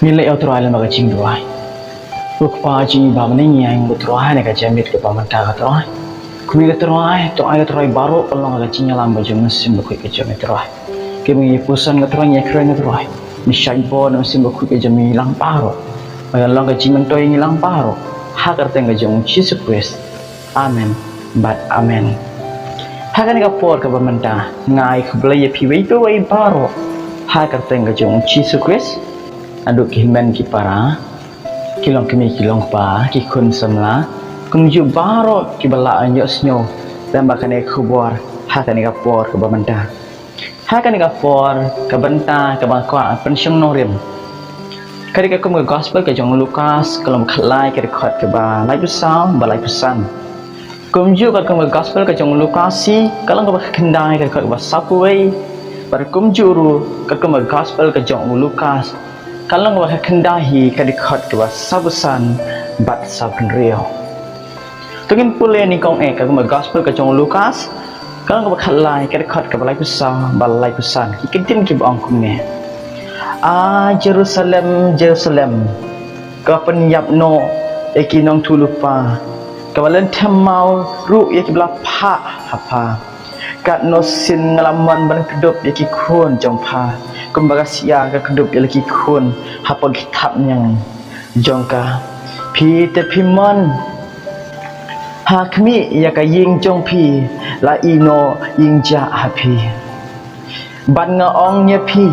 Nilai autoral maga cing doai. Rukpa cing ba mani yang betroai naga jamit ke pamanta ka troai. Kumi ka troai to ai ka troai baru pelong ka cing lam baju mesin bakui ke jamit troai. Kemi pusan ka troai nyekren ka troai. Ni shaipo no sim bakui ke jamit lang paro. Maya long ka cing mentoi ni lang paro. Hakar teng ka jong Jesus Christ. Amen. But amen. Hakan ka por ka pamanta ngai khlai phi wei pe wei baro. Hakar teng ka jong Jesus Christ. Aduk kimen ki para kilong kemi kilong pa ki kun samla kun ju baro ki bala anyo snyo dan bakane khubor hakane ka por ka bamanta hakane ka por ka banta ka ba kwa pensyong norim kari ka kum gospel ka jong Lukas kalom khlai ka record ka ba lai pusam ba lai pusan kum ju ka kum gospel ka jong Lukas si kalong ka ba kendai ka record ba sapui bar kum juru ka kum gospel ka jong Lukas kalau ngah kendahi kadikhat ke sabusan bat sabun rio. Tungin pule ni kong kalau gospel ke jong Lukas kalau ngah khalai kadikhat ke balai pusan ikitin ki bang kumne. Jerusalem Jerusalem ka penyap no ekinong tulupa kawalan temau ru yaki bla pa apa kat no sin ngalaman ban kedop yaki khon jong pa kumbaga siya ka kedup lagi kun hapa kitab yang jongka pi te pimon hakmi ya ka ying jong pi la ino ying ja hapi ban nga ong nya pi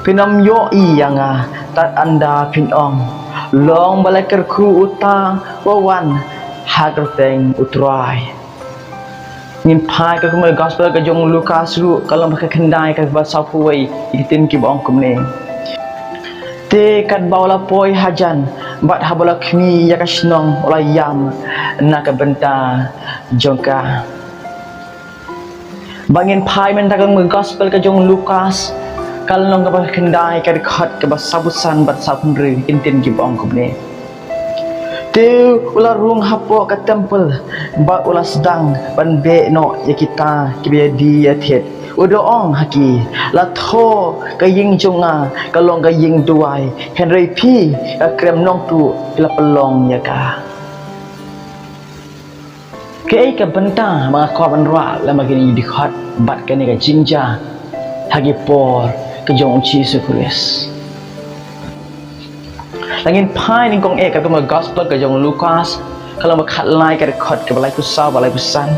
pinam yo i yanga tat anda pin ong long balakar ku uta wawan hagerteng utrai ngin pai ka kumel gospel ka jong Lukas ru kalau maka kendai ka ba sapuai itin ki bong kumne te kat bawla poi hajan bat habala kmi ya ka snong ola yam na ka benta jongka bangin pai men ta ka gospel ka jong Lukas kalau nong ka ba kendai ka khat ka ba sabusan bat sapun ri itin ki bong kumne te ular rung hapo ka temple ba ular sedang ban be no ya kita kibe di ya thet udoong haki la tho ka ying jonga ka long ka ying duai henry p ka krem nong tu la pelong ya ka ke ka benta ma ko ban ra la ma gini di khat bat ka ni ka jinja hagi por ka jong Jesus Christ Langin pai ni kong ka kuma gospel ka jong Lukas kalau makat lai ka record ka balai pusau balai pusan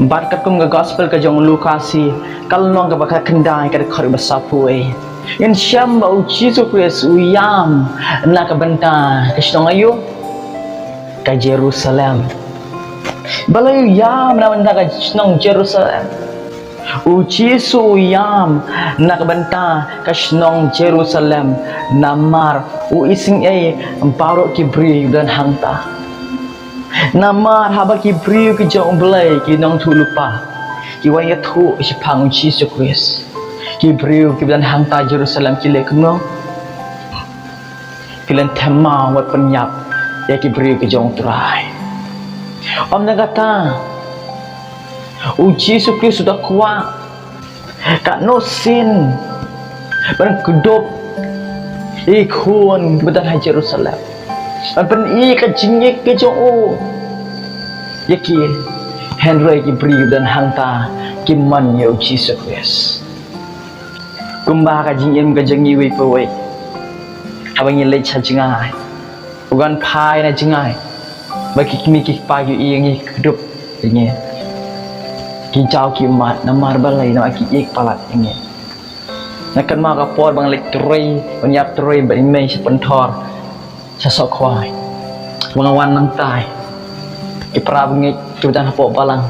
bat ka kuma gospel ka jong Lukas si kalau nong ka bakal kendai ka record ba sapui in syam ba Jesus Christ uyam na ka benta ka shnong ayu ka Jerusalem balai yam na benta ka shnong Jerusalem Jesu yam nak benta kasnong Jerusalem namar ising baru kibri dan hangta namar haba kibri ke jong belai ki nong tu lupa ki waya tu si pang Jesu Christ kibri ki dan hangta Jerusalem ki le kno kilen tema wat penyap ya kibri ke jong trai om na kata Jesus Christ sudah kuat kat no sin ban kedop ikun bedan hai Jerusalem ban i ka jingik ke jo yaki Henry ki bri dan hangta ki man yo Jesus Christ kumba ka jingim ka jangi we pe we abang ye le cha jingai bukan pai na jingai bagi kimi ki pagi i ngi kedop ini ki jauh ki mat namar balai na ki ik palat ini nakan ma ka por bang lek trei banyap trei ba imei sepen thor sa sok khwai wangawan nang tai ki pra bang tu dan hapo balang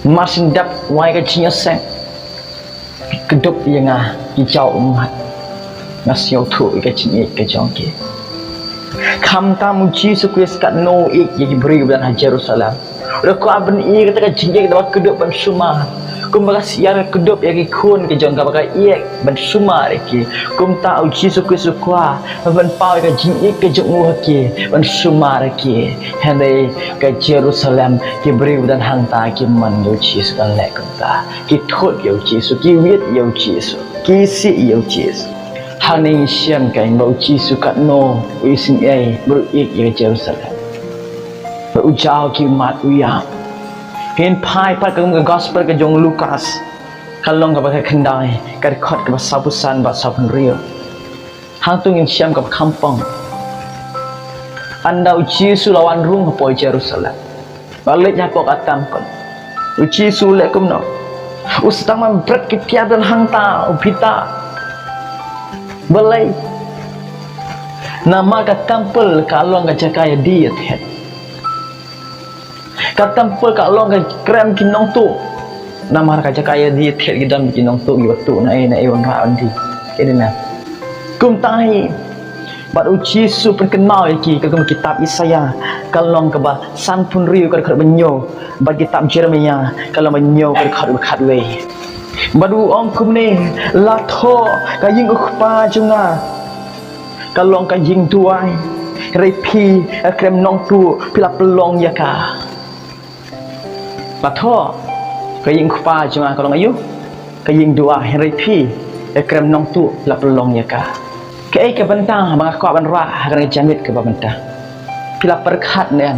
masin dap wai ka chinya sek kedop yanga ki jauh mat ngasio thu ka chinya ka jong ki kham tam Jesus Christ kat no ik ki bri dan Jerusalem udah kau abang i kata kan jinjek dapat kedop ban suma kum baga siar kedop yaki kun ke jong ka baga iek ban suma reki kum tahu Jesus Kristus kwa ban pau ka jinjek ke jong haki ban suma reki hande ke Jerusalem ki beri dan hangta ki man yo Jesus kan lek ta ki thot yo Jesus ki wit yo Jesus ki si yo Jesus hang ning siam kai bau chi sukat no ui sing ai bru ik ye Jerusalem bau jao ki mat uya ken pai pat ka gospel ka jong Lukas kalong ka ba khandai ka khot ka sabusan ba sabun rio hang tung ing siam ka kampong anda uji su lawan rung ka poi Jerusalem balik nya pok atam kon uji su le kum no ustang man bret ki tiap dan hang ta ubita balai nama ka temple kalong ka jakaya diet het ka temple kalong ka krem kinong tu nama ka jakaya diet het gidam kinong tu gi waktu na ai wan ra andi ini na kum tai bat uji su pen kenal iki ka kitab Isaya kalong ka ba san pun riu ka khat benyo bat kitab Jeremia kalong benyo ka khat we badu ong kum ni la tho ka ying ukpa junga kalong ka ying tuai repi krem nong tu pila pelong ya ka la tho ka ying ukpa junga kalong ayu ka ying dua repi krem nong tu pila pelong ya ka ke ke bentang bang ko ban ra kan jamit ke bentang pila perkhat nen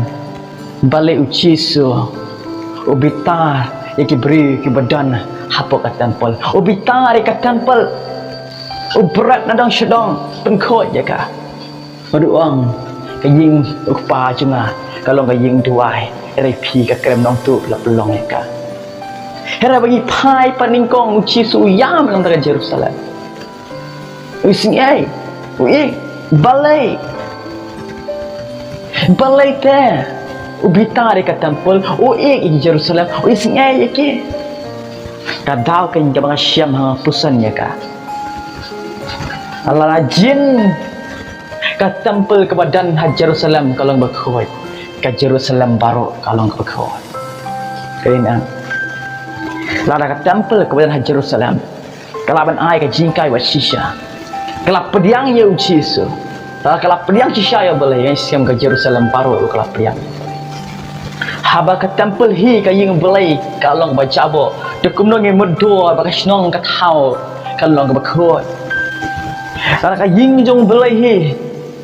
balik uci su ubitar iki beri ki badan hapok kat temple ubitar kat temple ubrat nadang sedang pengkot ya ka maduang ka ying ukpa junga kalau ka ying duai repi ka krem nong tu la pelong ya ka hera bagi pai paningkong uci su yam nang daga Jerusalem using ai ui balai te ubitar kat temple ui di Jerusalem using ai iki kadau kan jabang syam ha pusan ya ka Allah jin ka temple ke badan ha Jerusalem kalau berkhoi ka Jerusalem baru kalau berkhoi kena la ka temple ke badan ha Jerusalem kalaban ai ka jingkai wa shisha kelap pediang ye uci su kelap pediang shisha ya boleh yang siam ke Jerusalem baru kelap pediang haba ka temple hi ka ying boleh kalau baca bo dekum no nge mudo ba ka snong ka thau kalau ba khoi kalau ka ying jong boleh hi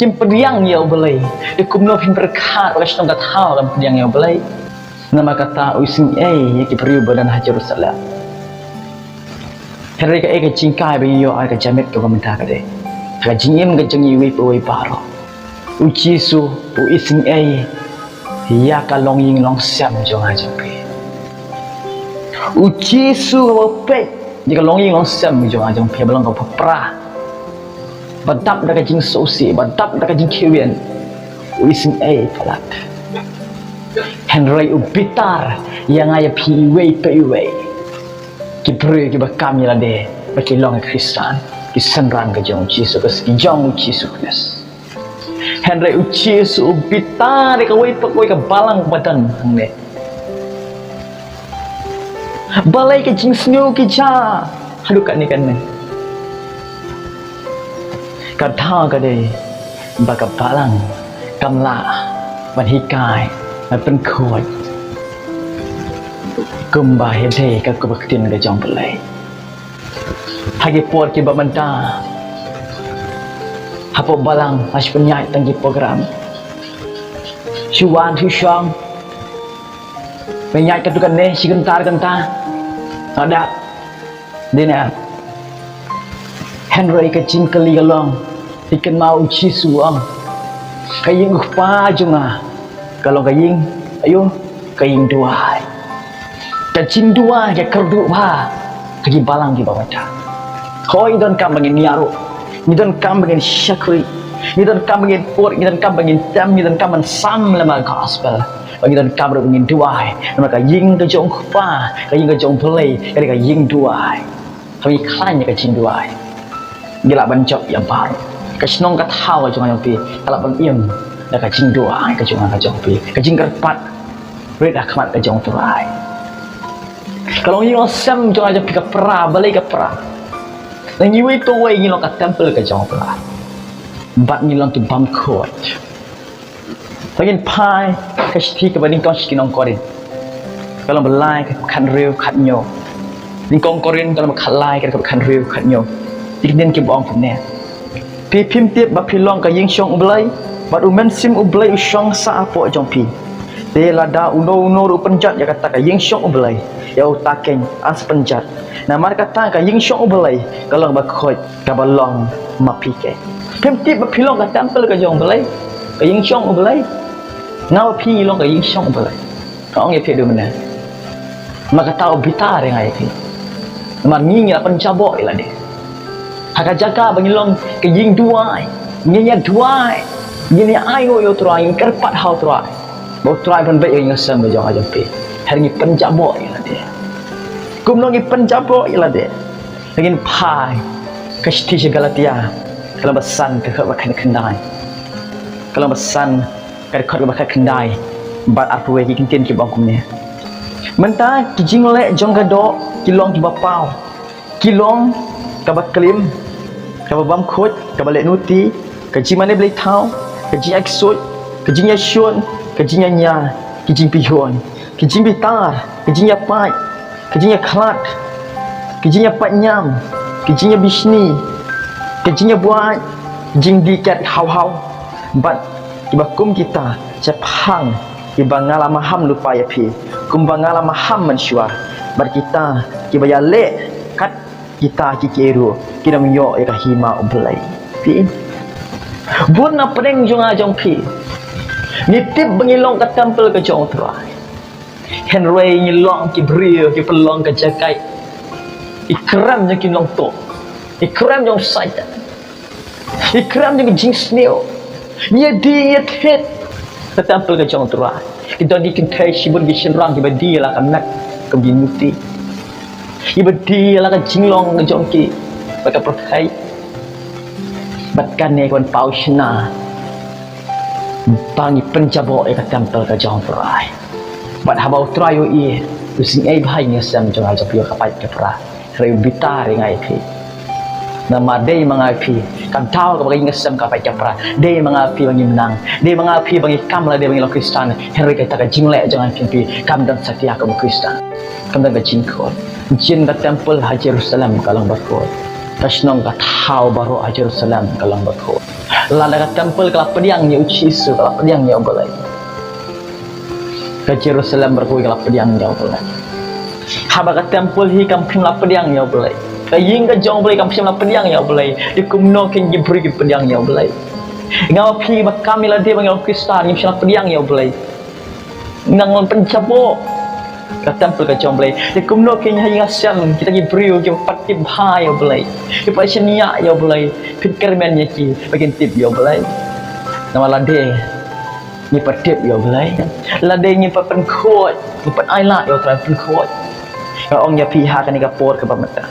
kim pediang ya boleh dekum no pin berkat ba ka snong ka thau kan pediang ya boleh nama kata using ai ki periu badan ha Jerusalem hari ka ek cingkai ba yo ai ka jamet ka bamta ka de ka jingim ka jangi we po we paro uci su u ising ai ya ka long ying long siam jong ha jong pe uci su ka pe jika long ying long siam jong ha jong pe balong ka pra badap da ka jing sosi badap da ka jing kiwen u ising ai palak Henry ubitar yang aya pi we pe we ki pre ki bakam ya de baki long Kristen ki senran ka jong Jesus ki jong Jesus Henry uci su bitar ka we pe ka balang badan ne balai ka jing snyu ki cha hadu kan ni kan ne ka tha ka de baka balang kamla ban hikai ban pen khoi kumba hede ka kubaktin ka jong pelai hagi por ki bamanta hapo balang as penyai tanggi program chuan thu shong penyai ka tukan ne sigentar kanta ada dina Henry ka jingkali galong ikan mau uci suang kaying pa junga kalau kaying ayo kaying dua kacing dua ya kerdu ba kaki balang di bawah dah koi don kam bangin niaro ni don kam bangin syakri ni don kam bangin por ni don kam bangin jam ni don kam man sam lama gospel bagi don kam bangin dua nama kaying ke jong pa kaying ke jong play kali kaying dua kami klan ya kacing dua gila bancok yang baru kasnong ka thau ka jong pi kala ban iem da kacing dua ka jong pi kacing kerpat red akhmat ka jong tuai kalau ni osam jong aja pika pra balik ka pra dan yiwe to way ni long ka temple ka jong pra bat ni long tu bam khot tagin pai ka sti ka baning kong skinong korin kalau belai ka khan riu khat nyo ning kong korin kalau khalai ka khan riu khat nyo iknen ki bong phne pi phim tiếp ba phi long ka ying shong ublai ba umen sim ublai ushong sa apo jong pi de lada uno ru penjat ya kata ka ying shong ublai ya utaken as penjat na mar kata ka ying shong ublai kalau ba khoi ka ba long ma pi ke phim tiếp ba phi long ka temple ka jong ublai ka ying shong ublai ngau pi long ka ying shong ublai ka ong ye phi du mana maka tahu bita rengai pi mar ngi la penjabo ila de haka jaga bangilong ke ying duai ngi duai ngi ai go yo trai kerpat hau trai bo trai ban baik yang sam jong ajong pi hari ngi penjabo ila de kum ngi penjabo ila de lagi pai kasti segalatia kalau besan ke bakan kendai kalau besan ke khot bakan kendai bat arwe ki kintin ki bangkum ni mentah ki jing le jong ka do kilong ki bapau kilong ka ba klim ka ba bam khot ka ba le nuti ka ji mane blai thau ka ji aksoi ka ji nya shon ka ji nya ki ji pi hon ki ji pi tar ka ji nya pai ka ji nya khlat ka ji nya pat nyam ka ji nya bisni ka ji nya buat jing di kat hau bat ki ba kum kita cepang ki ba ngala maham lupa ya pi kum ba ngala maham mensyuar bat kita ki ba ya le kat kita ki keru kita menyo ya ka hima ublai pi bun na pedeng jong ajong pi nitip bengilong ka temple ka jong trai henry ngilong ki brio ki pelong ka jakai ikram nya ki long to ikram jong saita ikram jong jing sneo nya di ya thet ka temple ka jong trai kita di kintai sibun gi shenrang ki ba di la ka nak ka binuti ibadi la ka jinglong ka jong ki ba ka prokai bat kan ne kon pau shna bangi penjabo e ka temple ka jong trai bat habau trai yo i using ai bhai nya sam jong aja pio ka pai ka pra reu bitar ngai phi nama dei mangai phi kan tau ka bagi ngesam ka pai ka pra dei mangai phi bangi menang dei mangai phi bangi kam la dei bangi lo kristan henry ka ta ka jingle jangan phi kam dan setia ka kristan kam dan ka jingkol jin ka temple ha Jerusalem kalang bakot kasnong ka thau baro ha Jerusalem kalang bakot lada ka temple ka pediang nya uci su ka pediang nya obalai ka Jerusalem berkoi ka pediang nya obalai haba ka temple hi kam phim la pediang nya obalai ka ying ka jong obalai kam phim la pediang nya obalai di kumno ken jibri ki pediang nya obalai ngawa phi ba kamila de bang kristan ni phim la pediang nya obalai nang pencabo ka temple ka jong obalai di kumno ken ha ngasam kita ki brio ki pat ki bhai obalai ki pa chenia ya obalai phit kermen nya ki bagian tip ya obalai nama lade ni patip ya obalai lade ni pat pen khot ni pat ai la ya tra pen khot ka ong ya pi ha ka ni ka por ka pamata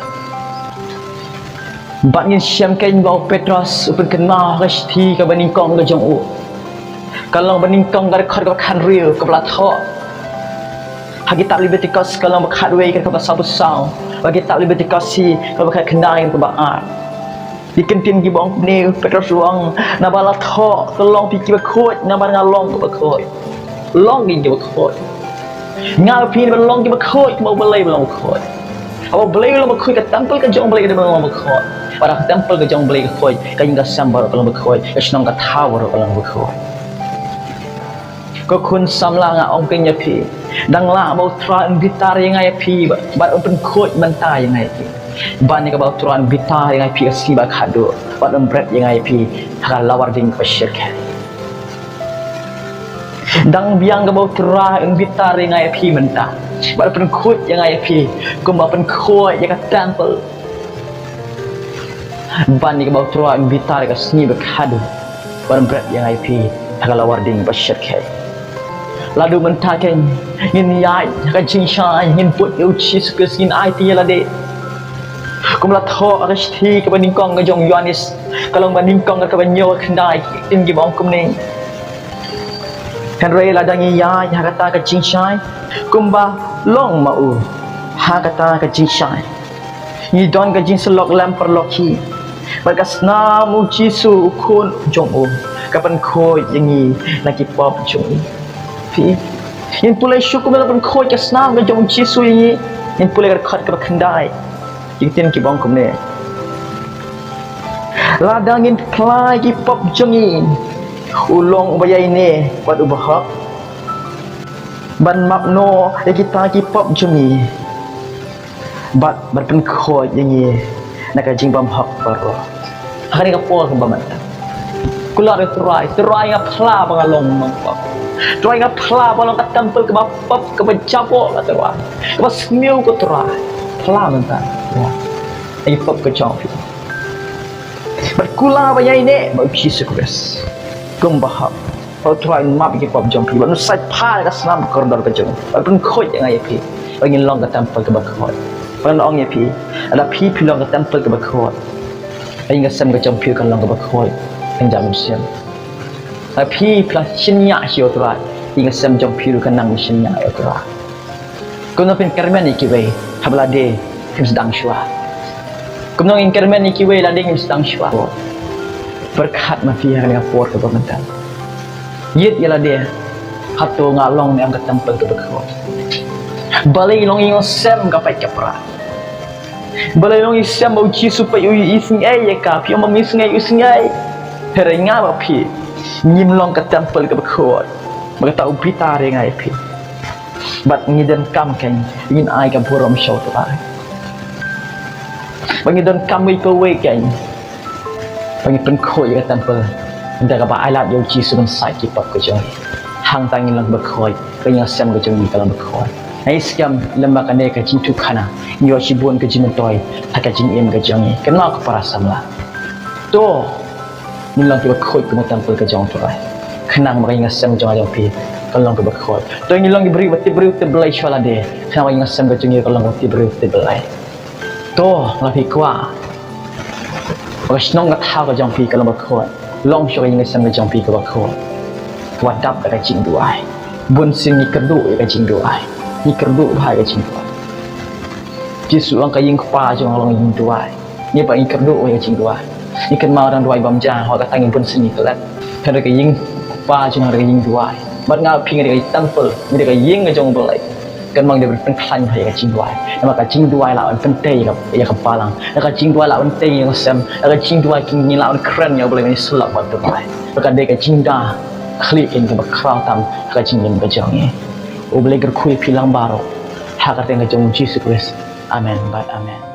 bat ni syam ken bau Petros upen kena resti ka baning kong ka jong u kalau baning kong ka khot ka khan riu ka bla tho hagi tak Leviticus kalau bakhat wei ka ba sabu sao bagi tak Leviticus si ka bakhat kendai ka ba a dikentin ki bong ne Petros luang na bala tho tolong pi ki ba khot na ba ngalong ka ba khot long ki ba khot ngal pi ba long ki ba khot ba balai ba long khot aba balai lo ba khot ka temple ka jong balai ka ba long ba khot para ka temple ka jong balai ka khot ka inga sambar ka long ba khot ka snong ka tower ka long ba khot ko kun samla nga ong kenya pi dang la bau tran bitar yang ai pi ba open khot man ta yang ai pi ban ni ka bau tran bitar yang ai pi si ba khado ba bread yang ai pi ha lawar ding ka shir ka dang biang ka bau tran bitar yang ai pi man ta ba open khot yang ai pi ko ba open khot yang ka temple ban ni ka bau tran bitar ka sni ba khado ba bread yang ai pi ha lawar ding ba shir ka ladu mentaken ngin yai ka ching shai ngin put eu chi su ngin ai ti la de kumla tho arishti ka baning kong ka jong Yohanes kalong baning kong ka banyo khandai tin gi bong kum ne kan rei la dang yai ha kata ka ching shai kumba long ma u ha kata ka ching shai ni don ka jing selok lam perloki berkasna mu chi su khun jong u ka ban khoi yang ni lagi pop jong pi yang pulai syukur mela pun khoi ka snam ka jong chi su yi yang pulai ka khat ka khandai yitin ki bong kum ne ladangin plai ki pop jengin ulong bayai ne buat ubah ban makno ya kita ki pop jengi bat berpen khoi yang ni nak jing bam hak baro hari ka por ka bamat kula try ngap khla bangalong mangpap try ngap khla balong ka temple ka bapap ka bacapo ka try ka smiu ka try khla manta ai pop ka chong berkula bayai ne ba Jesus Christ kumbahเอาทรายมาไปกับจอมพีวันนู้นใส่ผ้าก็สนามกระโดดกระจงไปเป็นโคตรยังไงพี่ไปยินลองกับเต็มเปิลกับบักโคตรไปลองยังพี่แล้วพี่ลองกับเต็มเปิลกับบักโคตรไปยิงกับเซมกับจอมพีกันลองกับบักโคตรยังจำเป็นเสียงแล้วพี่พลัดชิ้นยาเชียวตัวยิงกับเซมจอมพีกันนั่งชิ้นยาเอาตัวก็นั่นเป็นการเมืองอีกเว้ยทำลายเดย์พิมพ์ดังชัวก็นั่งการเมืองอีกเว้ยแล้วเดย์พิมพ์ดังชัวberkat mafia yang kuat ke pemerintah. Yit ialah dia hatu ngalong yang ke tempat ke berkuat. Balai long yang sem kapai kapra. Balai long sem bau ci supaya ising ya kap yang memising ai. Heringa bapi nyim long ke tempat ke berkuat. Maka tahu pita rengai pi. Bat ngiden kam kan ingin ai ke buram show tu ai. Bangidon kam ko we kan. Bagi pengkoi ke temple anda kapa alat yang Yesus mensai kipak ke jong hang tangin lang berkoi kaya sem ke jong dalam berkoi ai skam lembaga ne ke jintu kana yo sibun ke jimentoi tak ke jin em ke jong kenal ke para samla to nilang ke berkoi ke temple ke jong tu ai kenang maka sem jong pi kalau ke berkoi to nilang diberi beri belai swala de kenapa sem ke jong kalau diberi belai to ngapi kwa Pasnong ngat hal ke jampi kalau berkuat, long show yang sem ke jampi ke berkuat, wadap ke cing duai, bun sing ni kerdu ke cing duai, ni kerdu bahai ke cing duai. Jisu ang kaying kpa jong long ing duai, ni pa ing kerdu ke cing duai, ni kan mau orang duai bamja, ho ka tangin bun sing ni kelat, kan ke ing kpa jong ke ing duai, mat ngau ping ke temple, ni ke ing ke jong belai. Kan mang dia berpengklan pada kacing duai. Nama kacing duai lawan pentai ya kepalang. Kacing duai lawan pentai yang sem. Kacing duai kini lawan keren yang boleh sulap buat duai. Maka dia kacing dah keliin ke berkerau tam kacing yang berjangnya. Boleh gerkui pilang baru. Hak kata yang kacang Jesus Christ. Amen. But amen.